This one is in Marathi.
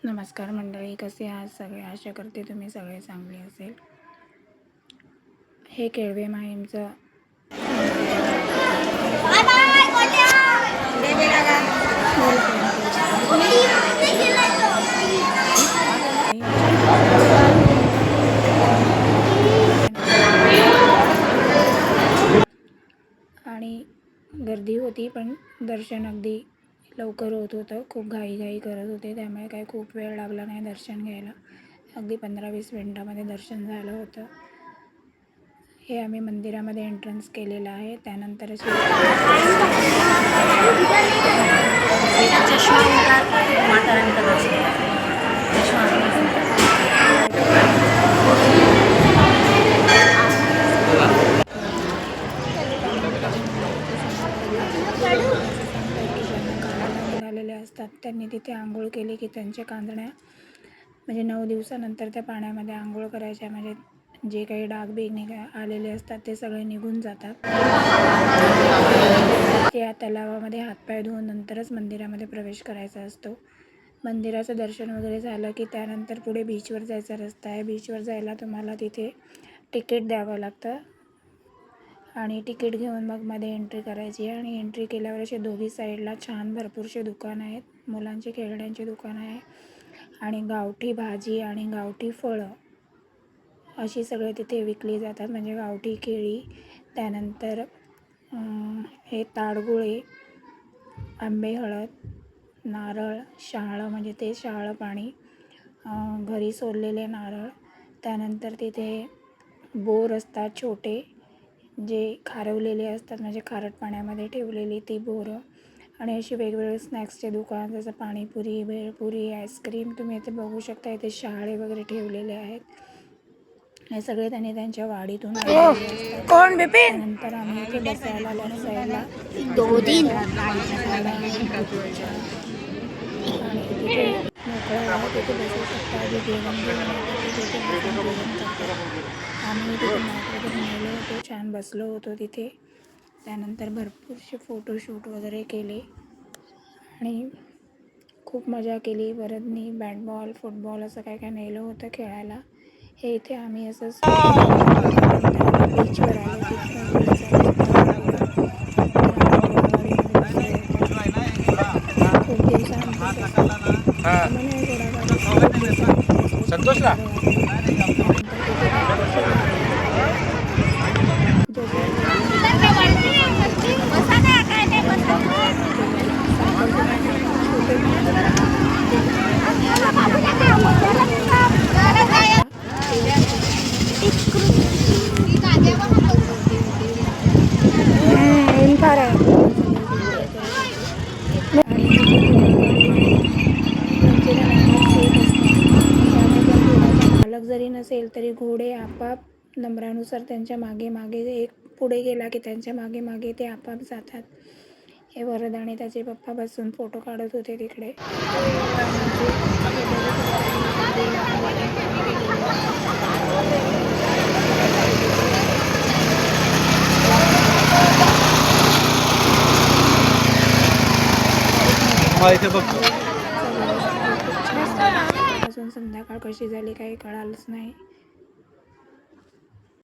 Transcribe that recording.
नमस्कार मंडळी, कसे आहात सगळे? आशा करते तुम्ही सगळे चांगले असेल. हे केळवे माहीमचं आणि गर्दी होती, पण दर्शन अगदी लवकर होत होतं. खूप घाई करत होते, त्यामुळे काही खूप वेळ लागला नाही दर्शन घ्यायला. अगदी 15-20 मिनटामध्ये दर्शन झालं होतं. हे आम्ही मंदिरामध्ये एंट्रन्स केलेलं आहे. त्यानंतर निघालेले असतात, त्यांनी तिथे आंघोळ केली की त्यांच्या कांदण्या म्हणजे 9 दिवसानंतर त्या पाण्यामध्ये आंघोळ करायच्या. म्हणजे जे काही डाग आलेले असतात ते सगळे निघून जातात. त्या तलावामध्ये हातपाय धुवून नंतरच मंदिरामध्ये प्रवेश करायचा असतो. मंदिराचं दर्शन वगैरे झालं की त्यानंतर पुढे बीचवर जायचा रस्ता आहे. बीचवर जायला तुम्हाला तिथे तिकीट द्यावं लागतं आणि तिकीट घेऊन मग मध्ये एंट्री करायची. आणि एंट्री केल्यावर असे दोघी साईडला छान भरपूरसे दुकानं आहेत. मुलांचे खेळण्यांची दुकानं आहे आणि गावठी भाजी आणि गावठी फळं अशी सगळे तिथे विकली जातात. म्हणजे गावठी केळी, त्यानंतर हे ताडगुळे, आंबे हळद, नारळ, शहाळं म्हणजे ते शहाळं पाणी, घरी सोललेले नारळ, त्यानंतर तिथे बोर असतात छोटे जे खारवलेले असतात, म्हणजे खारट पाण्यामध्ये ठेवलेली ती बोरं. आणि अशी वेगवेगळे स्नॅक्सचे दुकान, जसं पाणीपुरी, भेळपुरी, आईस्क्रीम तुम्ही इथे बघू शकता. इथे शहाळे वगैरे ठेवलेले आहेत. हे सगळे त्यांनी त्यांच्या वाडीतून नंतर आम्ही इथे बसायला लेफ्ट साईडला आणि तिथे मोकळं आहे, तिथे बसू शकता. आधी जेवण घेऊन तिथे बसून जेवण करतो. आम्ही तिथे मॅट वगैरे नेलो होतो, छान बसलो होतो तिथे. त्यानंतर भरपूरसे फोटोशूट वगैरे केले आणि खूप मजा केली. बरंचनी बॅटबॉल, फुटबॉल असं काय काय नेलं होतं खेळायला. हे इथे आम्ही असंच बीचवर आलो. तिथून बीचचा खूप दिवसानंतर संतोषला मालक जरी नसेल तरी घोडे आपाप नंबरानुसार त्यांच्या मागे मागे, एक पुढे गेला की त्यांच्या मागे मागे ते आपाप जातात. हे वरद आणि त्याचे पप्पा बसून फोटो काढत होते तिकडे. संध्याकाळ कशी झाली काही कळालंच नाही.